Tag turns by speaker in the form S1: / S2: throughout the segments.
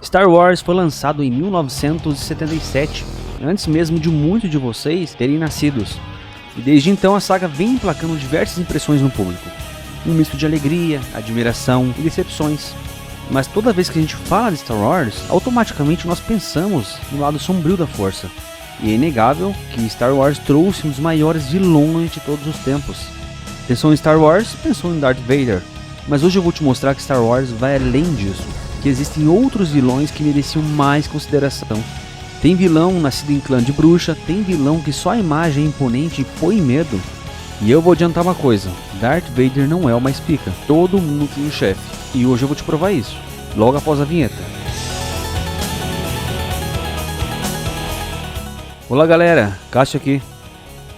S1: Star Wars foi lançado em 1977, antes mesmo de muitos de vocês terem nascidos. E desde então a saga vem emplacando diversas impressões no público. Um misto de alegria, admiração e decepções. Mas toda vez que a gente fala de Star Wars, automaticamente nós pensamos no lado sombrio da força. E é inegável que Star Wars trouxe um dos maiores vilões de todos os tempos. Pensou em Star Wars, pensou em Darth Vader. Mas hoje eu vou te mostrar que Star Wars vai além disso, que existem outros vilões que mereciam mais consideração. Tem vilão nascido em clã de bruxa, tem vilão que só a imagem é imponente e põe medo. E eu vou adiantar uma coisa, Darth Vader não é o mais pica, todo mundo tem um chefe. E hoje eu vou te provar isso, logo após a vinheta. Olá galera, Cássio aqui.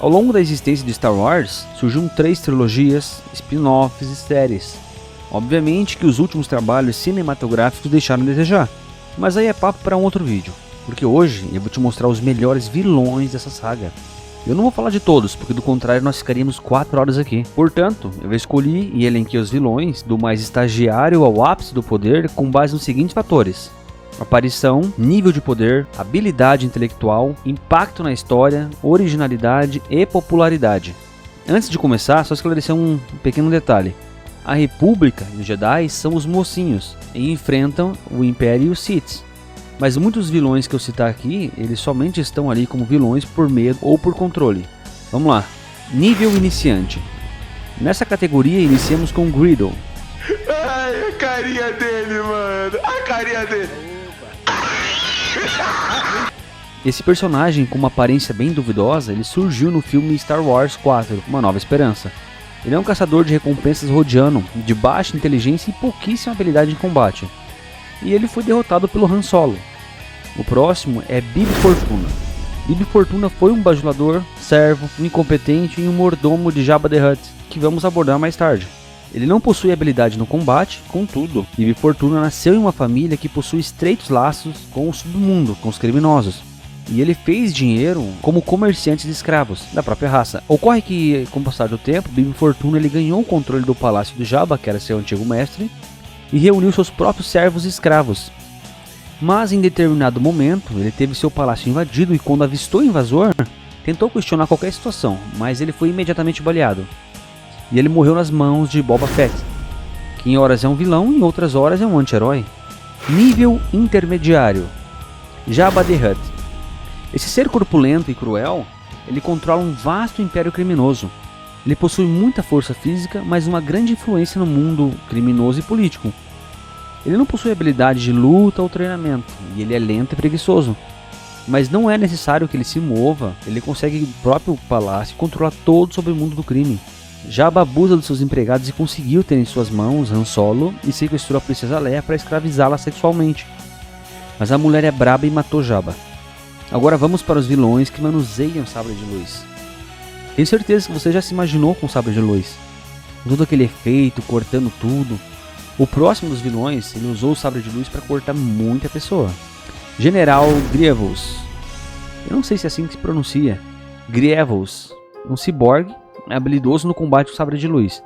S1: Ao longo da existência de Star Wars, surgiram 3 trilogias, spin-offs e séries. Obviamente que os últimos trabalhos cinematográficos deixaram a desejar, mas aí é papo para um outro vídeo, porque hoje eu vou te mostrar os melhores vilões dessa saga. Eu não vou falar de todos, porque do contrário nós ficaríamos 4 horas aqui. Portanto, eu escolhi e elenquei os vilões do mais estagiário ao ápice do poder com base nos seguintes fatores: aparição, nível de poder, habilidade intelectual, impacto na história, originalidade e popularidade. Antes de começar, só esclarecer um pequeno detalhe. A República e os Jedi são os mocinhos e enfrentam o Império e os Sith. Mas muitos vilões que eu citar aqui, eles somente estão ali como vilões por medo ou por controle. Vamos lá. Nível iniciante. Nessa categoria iniciamos com Greedo.
S2: Ai, a carinha dele, mano. A carinha dele.
S1: Esse personagem com uma aparência bem duvidosa, ele surgiu no filme Star Wars 4, Uma Nova Esperança. Ele é um caçador de recompensas rodiano, de baixa inteligência e pouquíssima habilidade em combate. E ele foi derrotado pelo Han Solo. O próximo é Bib Fortuna. Bib Fortuna foi um bajulador, servo, um incompetente e um mordomo de Jabba the Hutt, que vamos abordar mais tarde. Ele não possui habilidade no combate, contudo, Bib Fortuna nasceu em uma família que possui estreitos laços com o submundo, com os criminosos. E ele fez dinheiro como comerciante de escravos, da própria raça. Ocorre que, com o passar do tempo, Bib Fortuna ele ganhou o controle do palácio de Jabba, que era seu antigo mestre, e reuniu seus próprios servos e escravos. Mas em determinado momento, ele teve seu palácio invadido e quando avistou o invasor, tentou questionar qualquer situação, mas ele foi imediatamente baleado. E ele morreu nas mãos de Boba Fett, que em horas é um vilão e em outras horas é um anti-herói. Nível intermediário. Jabba the Hutt. Esse ser corpulento e cruel, ele controla um vasto império criminoso. Ele possui muita força física, mas uma grande influência no mundo criminoso e político. Ele não possui habilidade de luta ou treinamento, e ele é lento e preguiçoso. Mas não é necessário que ele se mova, ele consegue o próprio palácio controlar todo sobre o mundo do crime. Jabba abusa dos seus empregados e conseguiu ter em suas mãos Han Solo e sequestrou a princesa Leia para escravizá-la sexualmente. Mas a mulher é braba e matou Jabba. Agora vamos para os vilões que manuseiam o sabre de luz. Tenho certeza que você já se imaginou com o sabre de luz. Todo aquele efeito, cortando tudo. O próximo dos vilões, ele usou o sabre de luz para cortar muita pessoa. General Grievous. Eu não sei se é assim que se pronuncia. Grievous. Um ciborgue habilidoso no combate com sabre de luz.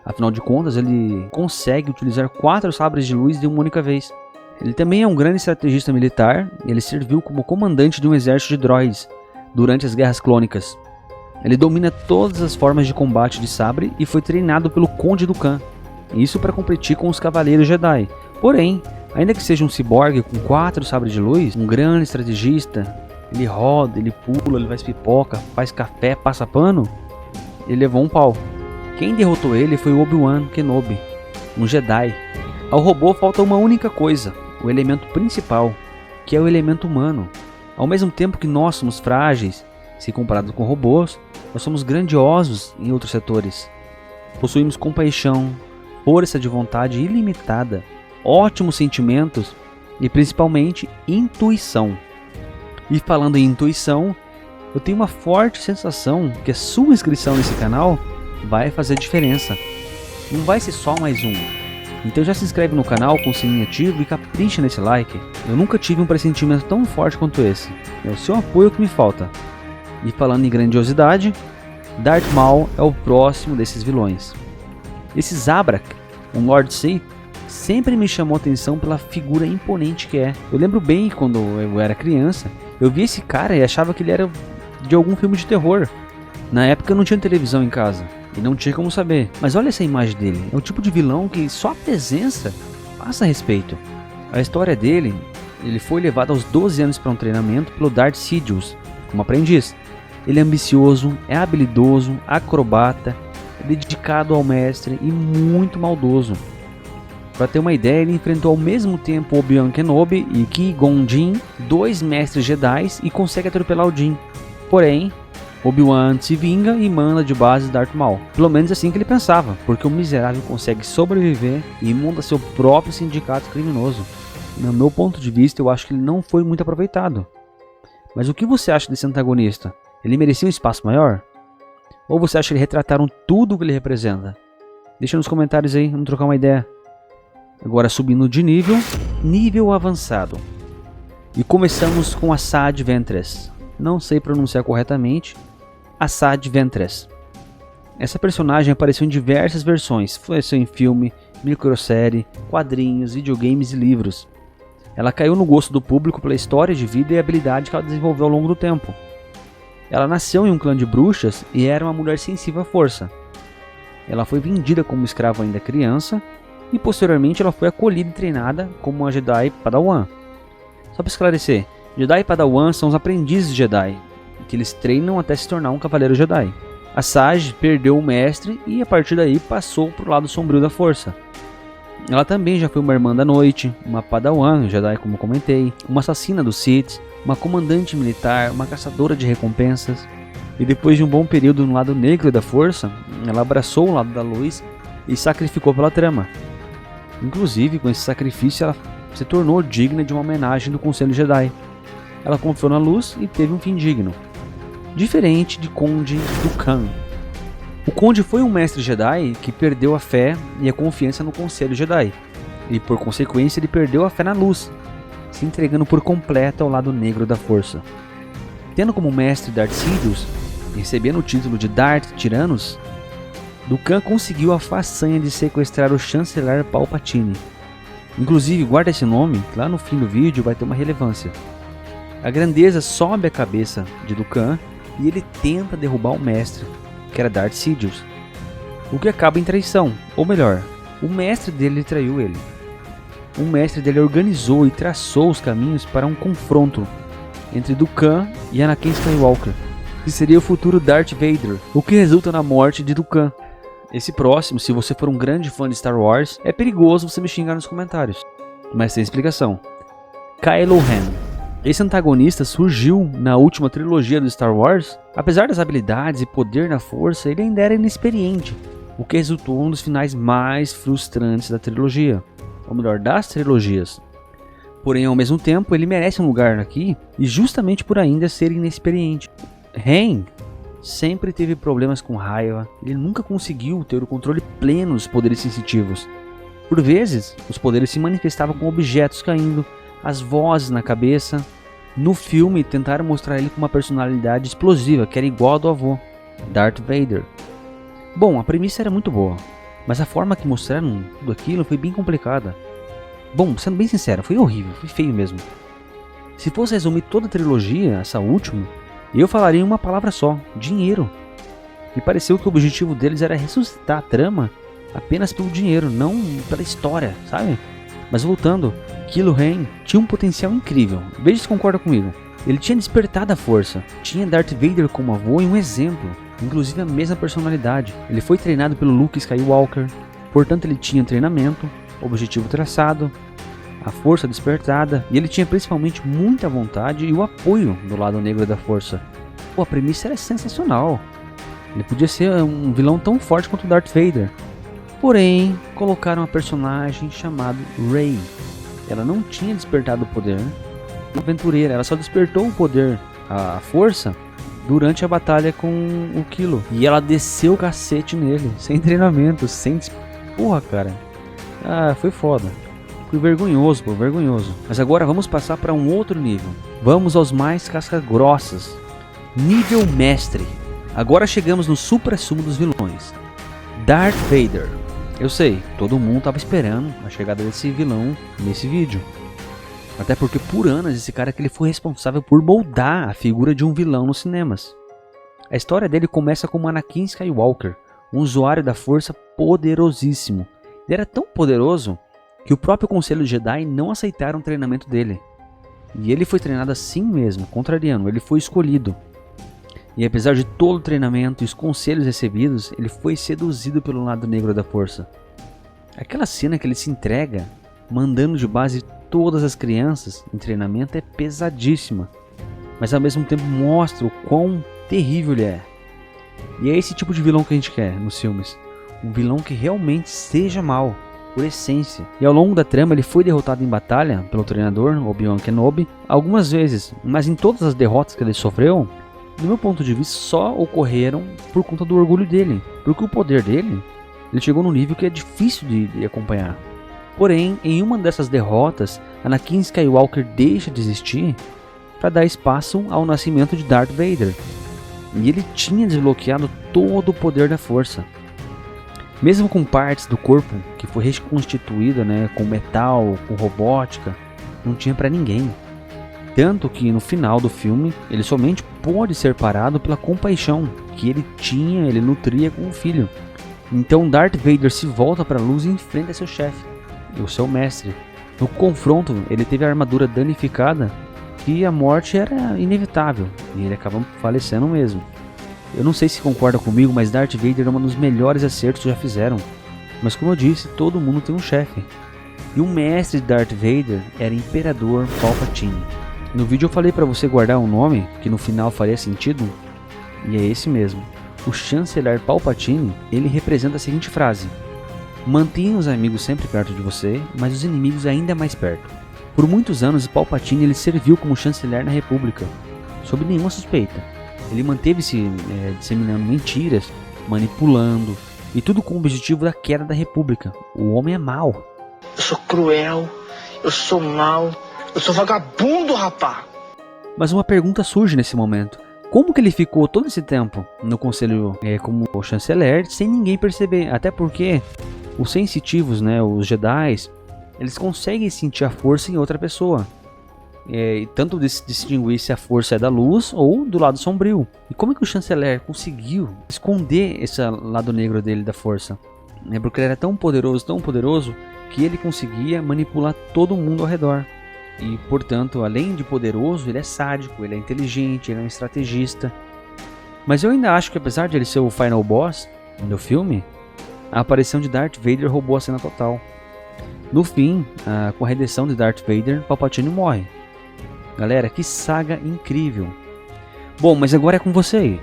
S1: Afinal de contas, ele consegue utilizar 4 sabres de luz de uma única vez. Ele também é um grande estrategista militar e ele serviu como comandante de um exército de droids durante as Guerras Clônicas. Ele domina todas as formas de combate de sabre e foi treinado pelo Conde Dooku, isso para competir com os Cavaleiros Jedi. Porém, ainda que seja um ciborgue com 4 sabres de luz, um grande estrategista, ele roda, ele pula, ele faz pipoca, faz café, passa pano, ele levou um pau. Quem derrotou ele foi o Obi-Wan Kenobi, um Jedi. Ao robô falta uma única coisa, o elemento principal, que é o elemento humano. Ao mesmo tempo que nós somos frágeis, se comparados com robôs, nós somos grandiosos em outros setores. Possuímos compaixão, força de vontade ilimitada, ótimos sentimentos e principalmente intuição. E falando em intuição, eu tenho uma forte sensação que a sua inscrição nesse canal vai fazer diferença. Não vai ser só mais um. Então já se inscreve no canal com o sininho ativo e capricha nesse like. Eu nunca tive um pressentimento tão forte quanto esse. É o seu apoio que me falta. E falando em grandiosidade, Darth Maul é o próximo desses vilões. Esse Zabrak, um Lord Sith, sempre me chamou a atenção pela figura imponente que é. Eu lembro bem quando eu era criança, eu vi esse cara e achava que ele era de algum filme de terror. Na época eu não tinha televisão em casa e não tinha como saber. Mas olha essa imagem dele, é o tipo de vilão que só a presença passa respeito. A história dele, ele foi levado aos 12 anos para um treinamento pelo Darth Sidious como aprendiz. Ele é ambicioso, é habilidoso, acrobata, é dedicado ao mestre e muito maldoso. Para ter uma ideia, ele enfrentou ao mesmo tempo Obi-Wan Kenobi e Qui-Gon Jinn, 2 mestres Jedi, e consegue atropelar o Jinn. Porém, Obi-Wan se vinga e manda de base Darth Maul. Pelo menos assim que ele pensava, porque o miserável consegue sobreviver e monta seu próprio sindicato criminoso. No meu ponto de vista, eu acho que ele não foi muito aproveitado. Mas o que você acha desse antagonista? Ele merecia um espaço maior? Ou você acha que eles retrataram tudo o que ele representa? Deixa nos comentários aí, vamos trocar uma ideia. Agora subindo de nível avançado. E começamos com Asajj Ventress. Não sei pronunciar corretamente. Asajj Ventress. Essa personagem apareceu em diversas versões. Apareceu em filme, microsérie, quadrinhos, videogames e livros. Ela caiu no gosto do público pela história de vida e habilidade que ela desenvolveu ao longo do tempo. Ela nasceu em um clã de bruxas e era uma mulher sensível à força. Ela foi vendida como escrava ainda criança e posteriormente ela foi acolhida e treinada como uma Jedi Padawan. Só para esclarecer, Jedi e Padawan são os aprendizes de Jedi, que eles treinam até se tornar um cavaleiro Jedi. Asajj perdeu o mestre e a partir daí passou para o lado sombrio da força. Ela também já foi uma irmã da noite, uma Padawan Jedi como comentei, uma assassina do Sith, uma comandante militar, uma caçadora de recompensas. E depois de um bom período no lado negro da força, ela abraçou o lado da luz e sacrificou pela trama. Inclusive, com esse sacrifício, ela se tornou digna de uma homenagem do Conselho Jedi. Ela confiou na luz e teve um fim digno. Diferente de Conde Dooku. O Conde foi um mestre Jedi que perdeu a fé e a confiança no Conselho Jedi. E por consequência ele perdeu a fé na luz, se entregando por completo ao lado negro da força. Tendo como mestre Darth Sidious e recebendo o título de Darth Tyrannus, Dooku conseguiu a façanha de sequestrar o chanceler Palpatine. Inclusive, guarda esse nome, que lá no fim do vídeo vai ter uma relevância. A grandeza sobe a cabeça de Dooku e ele tenta derrubar o mestre, que era Darth Sidious, o que acaba em traição, ou melhor, o mestre dele traiu ele. O mestre dele organizou e traçou os caminhos para um confronto entre Dooku e Anakin Skywalker, que seria o futuro Darth Vader, o que resulta na morte de Dooku. Esse próximo, se você for um grande fã de Star Wars, é perigoso você me xingar nos comentários, mas tem explicação. Kylo Ren. Esse antagonista surgiu na última trilogia do Star Wars. Apesar das habilidades e poder na força, ele ainda era inexperiente, o que resultou em um dos finais mais frustrantes da trilogia, ou melhor, das trilogias. Porém, ao mesmo tempo, ele merece um lugar aqui, e justamente por ainda ser inexperiente. Ren sempre teve problemas com raiva, ele nunca conseguiu ter o controle pleno dos poderes sensitivos. Por vezes, os poderes se manifestavam com objetos caindo, as vozes na cabeça. No filme, tentaram mostrar ele com uma personalidade explosiva, que era igual ao do avô, Darth Vader. Bom, a premissa era muito boa, mas a forma que mostraram tudo aquilo foi bem complicada. Bom, sendo bem sincero, foi horrível, foi feio mesmo. Se fosse resumir toda a trilogia, essa última, eu falaria em uma palavra só: dinheiro. Me pareceu que o objetivo deles era ressuscitar a trama apenas pelo dinheiro, não pela história, sabe? Mas voltando, Kylo Ren tinha um potencial incrível, veja se concorda comigo. Ele tinha despertado a força, tinha Darth Vader como avô e um exemplo, inclusive a mesma personalidade. Ele foi treinado pelo Luke Skywalker, portanto ele tinha treinamento, objetivo traçado, a força despertada, e ele tinha principalmente muita vontade e o apoio do lado negro da força. Pô, a premissa era sensacional. Ele podia ser um vilão tão forte quanto Darth Vader. Porém, colocaram uma personagem chamada Rey. Ela não tinha despertado o poder, uma aventureira, ela só despertou o poder, a força, durante a batalha com o Kylo. E ela desceu o cacete nele, sem treinamento, sem... Porra, cara. Ah, foi foda. Foi vergonhoso, pô, vergonhoso. Mas agora vamos passar para um outro nível. Vamos aos mais casca-grossas. Nível mestre. Agora chegamos no supra-sumo dos vilões. Darth Vader. Eu sei, todo mundo estava esperando a chegada desse vilão nesse vídeo. Até porque por anos esse cara que ele foi responsável por moldar a figura de um vilão nos cinemas. A história dele começa como Anakin Skywalker, um usuário da força poderosíssimo. Ele era tão poderoso que o próprio Conselho Jedi não aceitaram o treinamento dele. E ele foi treinado assim mesmo, contrariando, ele foi escolhido. E apesar de todo o treinamento e os conselhos recebidos, ele foi seduzido pelo lado negro da força. Aquela cena que ele se entrega, mandando de base todas as crianças em treinamento, é pesadíssima. Mas ao mesmo tempo mostra o quão terrível ele é. E é esse tipo de vilão que a gente quer nos filmes. Um vilão que realmente seja mau, por essência. E ao longo da trama ele foi derrotado em batalha pelo treinador, Obi-Wan Kenobi, algumas vezes. Mas em todas as derrotas que ele sofreu, do meu ponto de vista, só ocorreram por conta do orgulho dele. Porque o poder dele, ele chegou num nível que é difícil de acompanhar. Porém, em uma dessas derrotas, Anakin Skywalker deixa de existir para dar espaço ao nascimento de Darth Vader. E ele tinha desbloqueado todo o poder da força. Mesmo com partes do corpo que foi reconstituída, com metal, com robótica, não tinha para ninguém. Tanto que no final do filme, ele somente pôde ser parado pela compaixão que ele nutria com o filho. Então Darth Vader se volta para a luz e enfrenta seu chefe, o seu mestre. No confronto, ele teve a armadura danificada e a morte era inevitável, e ele acaba falecendo mesmo. Eu não sei se concorda comigo, mas Darth Vader é um dos melhores acertos que já fizeram. Mas como eu disse, todo mundo tem um chefe. E o mestre de Darth Vader era Imperador Palpatine. No vídeo eu falei para você guardar um nome que no final faria sentido, e é esse mesmo. O chanceler Palpatine, ele representa a seguinte frase: mantenha os amigos sempre perto de você, mas os inimigos ainda mais perto. Por muitos anos, Palpatine ele serviu como chanceler na República, sob nenhuma suspeita. Ele manteve-se disseminando mentiras, manipulando, e tudo com o objetivo da queda da República. O homem é mau.
S3: Eu sou cruel, eu sou mau, eu sou vagabundo, rapá!
S1: Mas uma pergunta surge nesse momento. Como que ele ficou todo esse tempo no conselho como chanceler sem ninguém perceber? Até porque os sensitivos, os Jedi, eles conseguem sentir a força em outra pessoa. E tanto distinguir se a força é da luz ou do lado sombrio. E como é que o chanceler conseguiu esconder esse lado negro dele da força? Porque ele era tão poderoso, que ele conseguia manipular todo mundo ao redor. E portanto, além de poderoso, ele é sádico, ele é inteligente, ele é um estrategista. Mas eu ainda acho que apesar de ele ser o final boss do filme, a aparição de Darth Vader roubou a cena total. No fim, com a redenção de Darth Vader, Palpatine morre. Galera, que saga incrível. Bom, mas agora é com você aí.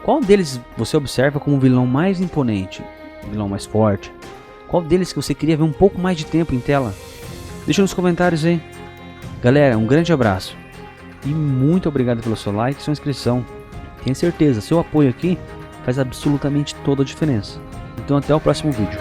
S1: Qual deles você observa como o vilão mais imponente? O vilão mais forte? Qual deles que você queria ver um pouco mais de tempo em tela? Deixa nos comentários aí. Galera, um grande abraço. E muito obrigado pelo seu like e sua inscrição. Tenho certeza, seu apoio aqui faz absolutamente toda a diferença. Então até o próximo vídeo.